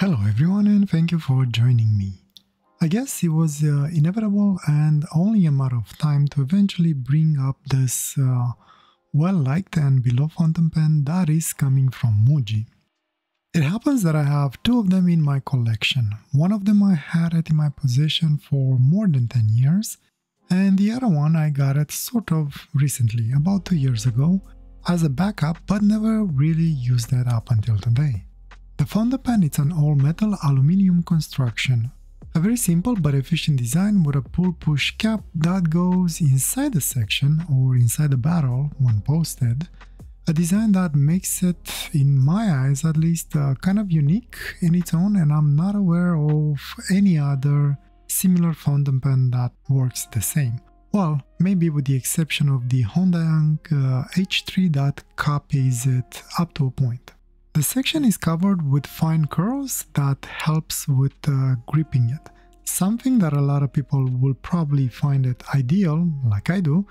Hello everyone and thank you for joining me. I guess it was inevitable and only a matter of time to eventually bring up this well-liked and beloved fountain pen that is coming from MUJI. It happens that I have two of them in my collection. One of them I had it in my possession for more than 10 years, and the other one I got it sort of recently, about 2 years ago, as a backup, but never really used it up until today. The fountain pen is an all-metal aluminum construction. A very simple but efficient design with a pull-push cap that goes inside the section or inside the barrel when posted. A design that makes it, in my eyes at least, kind of unique in its own, and I'm not aware of any other similar fountain pen that works the same. Well, maybe with the exception of the Honda Young H3 that copies it up to a point. The section is covered with fine curls that helps with gripping it, something that a lot of people will probably find it ideal, like I do,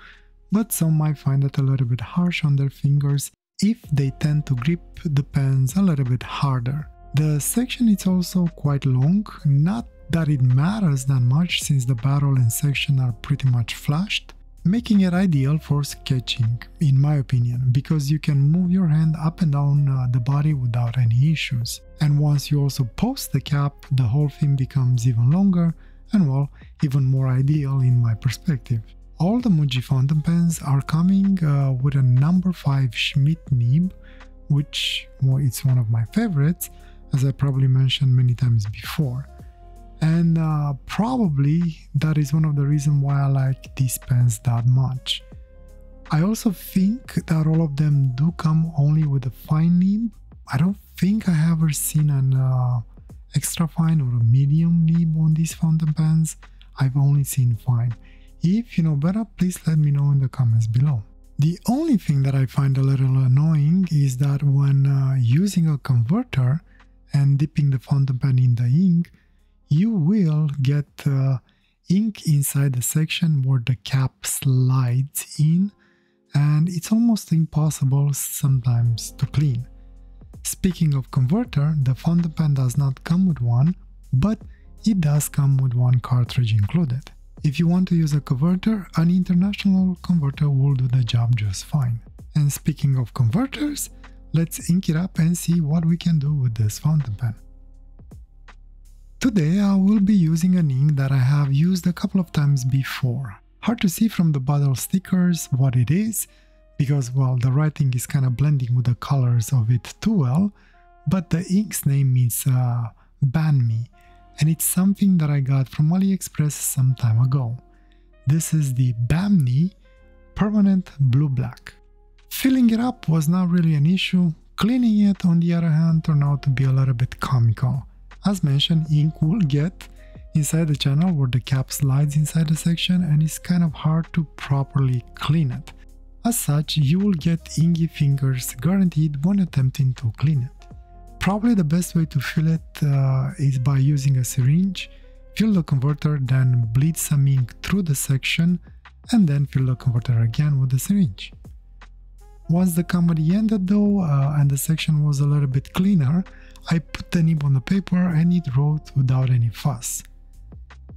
but some might find it a little bit harsh on their fingers if they tend to grip the pens a little bit harder. The section is also quite long, not that it matters that much since the barrel and section are pretty much flushed, making it ideal for sketching, in my opinion, because you can move your hand up and down the body without any issues. And once you also post the cap, the whole thing becomes even longer and, well, even more ideal in my perspective. All the MUJI fountain pens are coming with a number 5 Schmidt nib, which, well, it's one of my favorites, as I probably mentioned many times before. And probably that is one of the reasons why I like these pens that much. I also think that all of them do come only with a fine nib. I don't think I have ever seen an extra fine or a medium nib on these fountain pens. I've only seen fine. If you know better, please let me know in the comments below. The only thing that I find a little annoying is that when using a converter and dipping the fountain pen in the ink, you will get ink inside the section where the cap slides in, and it's almost impossible sometimes to clean. Speaking of converter, the fountain pen does not come with one, but it does come with one cartridge included. If you want to use a converter, an international converter will do the job just fine. And speaking of converters, let's ink it up and see what we can do with this fountain pen. Today I will be using an ink that I have used a couple of times before. Hard to see from the bottle stickers what it is, because, well, the writing is kind of blending with the colors of it too well, but the ink's name is Banmi, and it's something that I got from AliExpress some time ago. This is the Banmi Permanent Blue Black. Filling it up was not really an issue, cleaning it on the other hand turned out to be a little bit comical. As mentioned, ink will get inside the channel where the cap slides inside the section, and it's kind of hard to properly clean it. As such, you will get inky fingers guaranteed when attempting to clean it. Probably the best way to fill it is by using a syringe. Fill the converter, then bleed some ink through the section, and then fill the converter again with the syringe. Once the comedy ended though, and the section was a little bit cleaner, I put the nib on the paper and it wrote without any fuss.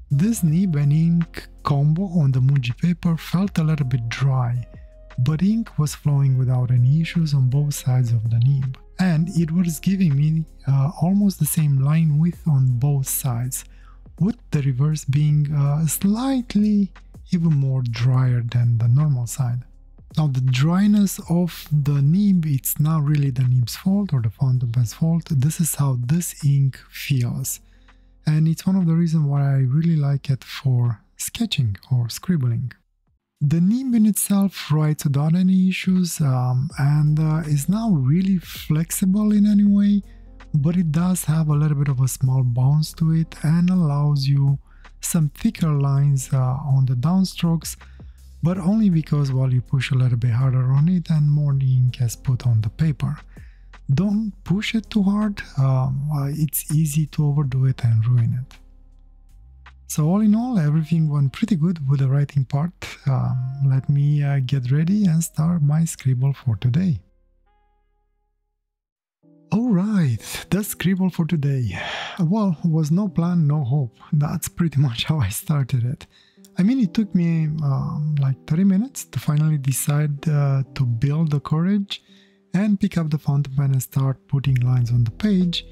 This nib and ink combo on the MUJI paper felt a little bit dry, but ink was flowing without any issues on both sides of the nib, and it was giving me almost the same line width on both sides, with the reverse being slightly even more drier than the normal side. Now, the dryness of the nib, it's not really the nib's fault or the fountain pen's fault. This is how this ink feels, and it's one of the reasons why I really like it for sketching or scribbling. The nib in itself writes without any issues and is not really flexible in any way, but it does have a little bit of a small bounce to it and allows you some thicker lines on the downstrokes, but only because, well, you push a little bit harder on it and more ink is put on the paper. Don't push it too hard, it's easy to overdo it and ruin it. So all in all, everything went pretty good with the writing part. Let me get ready and start my scribble for today. Alright, Alright, the scribble for today. Well, was no plan, no hope. That's pretty much how I started it. I mean, it took me like 30 minutes to finally decide to build the courage and pick up the fountain pen and start putting lines on the page.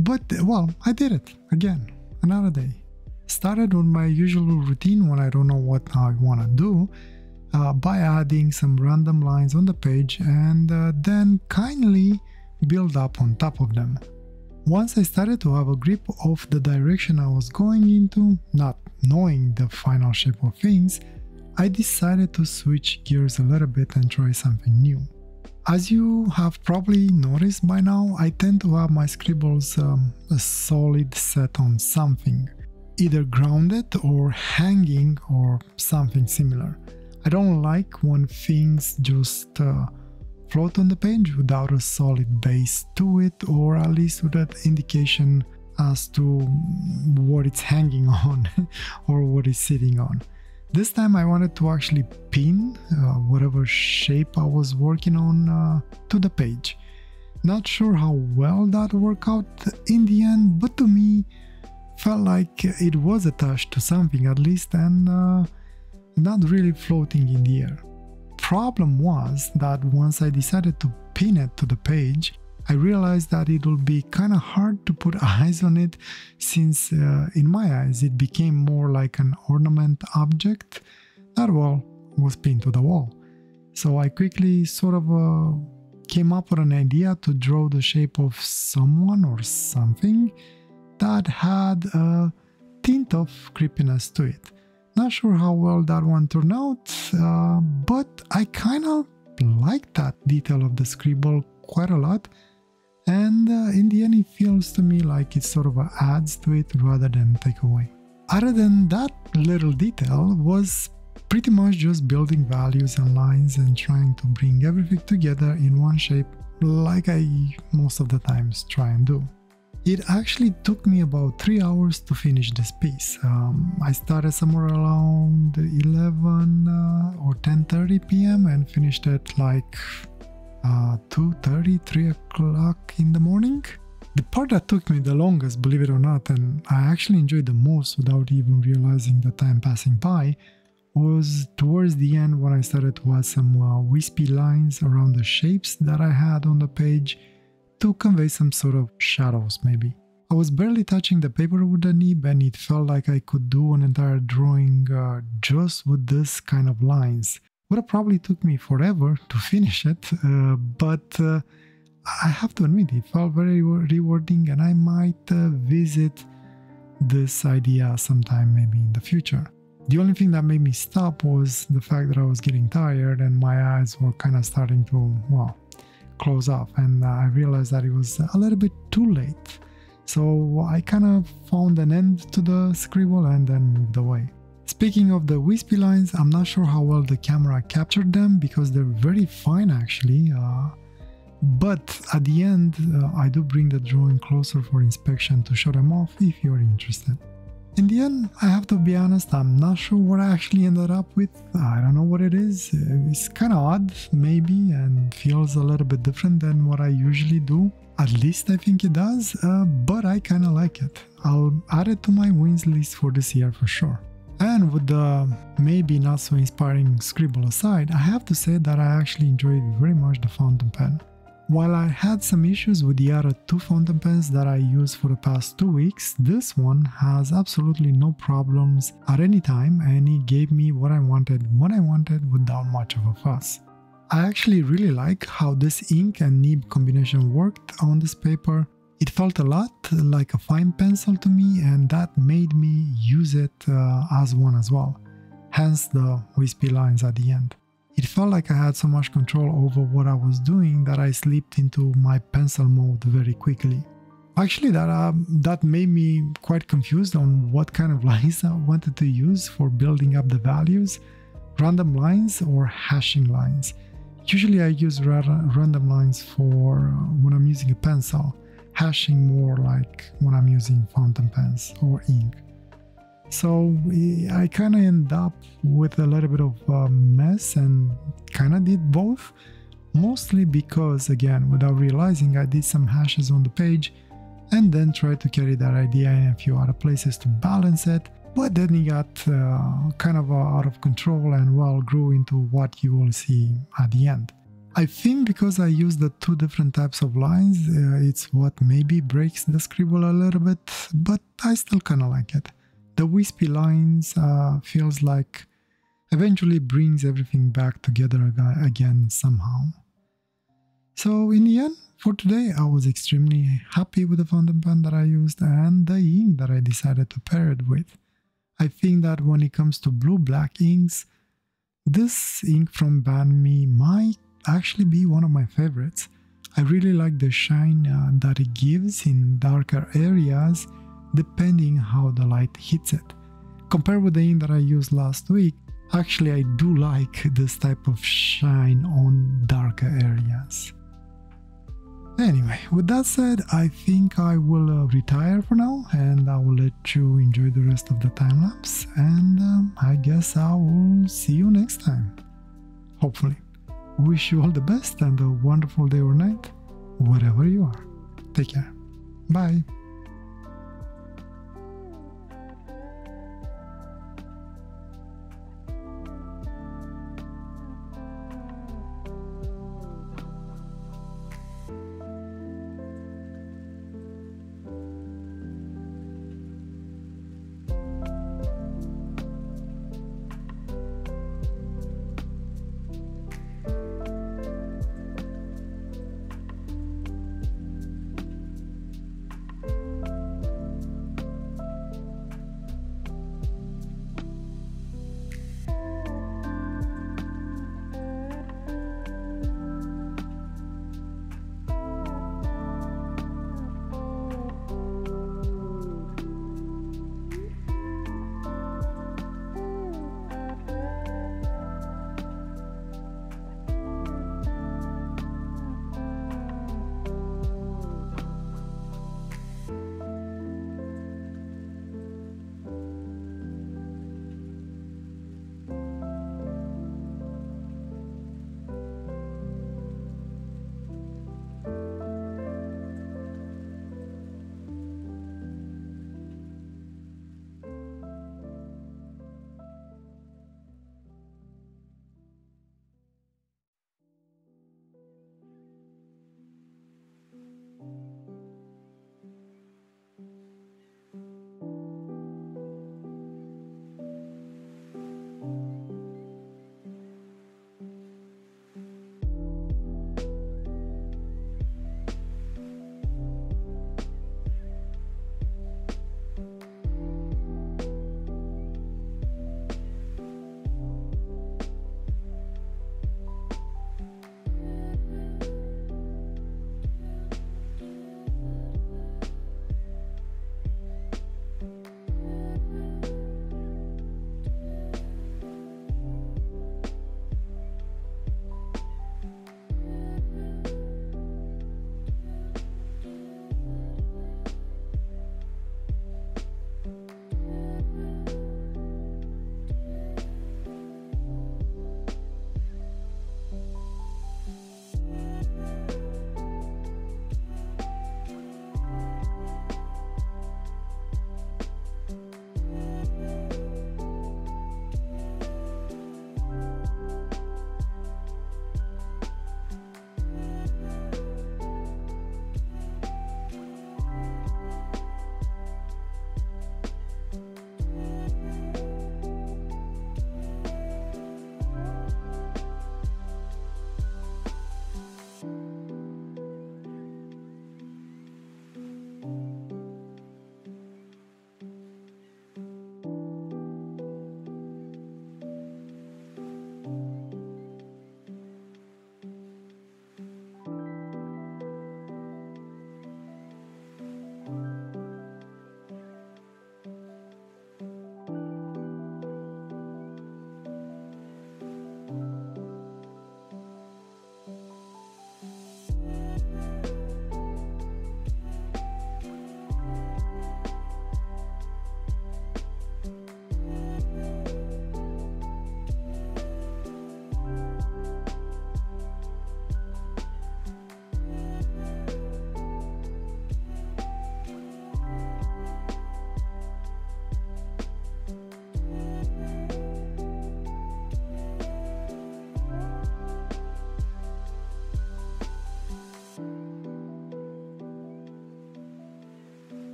But, well, I did it. Again, another day. Started on my usual routine when I don't know what I want to do, by adding some random lines on the page and then kindly build up on top of them. Once I started to have a grip of the direction I was going into, not knowing the final shape of things, I decided to switch gears a little bit and try something new. As you have probably noticed by now, I tend to have my scribbles a solid set on something, either grounded or hanging or something similar. I don't like when things just float on the page without a solid base to it, or at least with an indication as to what it's hanging on or what it's sitting on. This time I wanted to actually pin whatever shape I was working on to the page. Not sure how well that worked out in the end, but to me felt like it was attached to something at least, and not really floating in the air. Problem was that once I decided to pin it to the page, I realized that it would be kind of hard to put eyes on it, since in my eyes it became more like an ornament object that, well, was pinned to the wall. So I quickly sort of came up with an idea to draw the shape of someone or something that had a tint of creepiness to it. Not sure how well that one turned out, but I kind of like that detail of the scribble quite a lot, and in the end it feels to me like it sort of adds to it rather than take away. Other than that little detail was pretty much just building values and lines and trying to bring everything together in one shape like I most of the times try and do. It actually took me about 3 hours to finish this piece. I started somewhere around 11 or 10:30 p.m. and finished at like 2:30, 3 o'clock in the morning. The part that took me the longest, believe it or not, and I actually enjoyed the most without even realizing the time passing by, was towards the end when I started to add some wispy lines around the shapes that I had on the page to convey some sort of shadows maybe. I was barely touching the paper with the nib, and it felt like I could do an entire drawing just with this kind of lines. Would have probably took me forever to finish it, but I have to admit it felt very rewarding, and I might visit this idea sometime maybe in the future. The only thing that made me stop was the fact that I was getting tired and my eyes were kind of starting to, well, close off, and I realized that it was a little bit too late. So I kind of found an end to the scribble and then moved away. Speaking of the wispy lines, I'm not sure how well the camera captured them because they're very fine actually, but at the end I do bring the drawing closer for inspection to show them off if you're interested. In the end, I have to be honest, I'm not sure what I actually ended up with. I don't know what it is. It's kind of odd, maybe, and feels a little bit different than what I usually do. At least I think it does, but I kind of like it. I'll add it to my wins list for this year for sure. And with the maybe not so inspiring scribble aside, I have to say that I actually enjoyed very much the fountain pen. While I had some issues with the other two fountain pens that I used for the past 2 weeks, this one has absolutely no problems at any time, and it gave me what I wanted when I wanted without much of a fuss. I actually really like how this ink and nib combination worked on this paper. It felt a lot like a fine pencil to me, and that made me use it as one as well, hence the wispy lines at the end. It felt like I had so much control over what I was doing that I slipped into my pencil mode very quickly. Actually, that made me quite confused on what kind of lines I wanted to use for building up the values, random lines or hashing lines. Usually I use random lines for when I'm using a pencil, hashing more like when I'm using fountain pens or ink. So I kind of end up with a little bit of a mess and kind of did both. mostly because, again, without realizing, I did some hashes on the page and then tried to carry that idea in a few other places to balance it, but then it got kind of out of control and, well, grew into what you will see at the end. I think because I use the two different types of lines, it's what maybe breaks the Scribble a little bit, but I still kind of like it. The wispy lines feels like eventually brings everything back together again somehow. So in the end, for today, I was extremely happy with the fountain pen that I used and the ink that I decided to pair it with. I think that when it comes to blue-black inks, this ink from Banmi might actually be one of my favorites. I really like the shine that it gives in darker areas depending how the light hits it. Compared with the ink that I used last week, actually I do like this type of shine on darker areas. Anyway, with that said, I think I will retire for now and I will let you enjoy the rest of the time-lapse, and I guess I will see you next time. Hopefully. Wish you all the best and a wonderful day or night, wherever you are. Take care. Bye.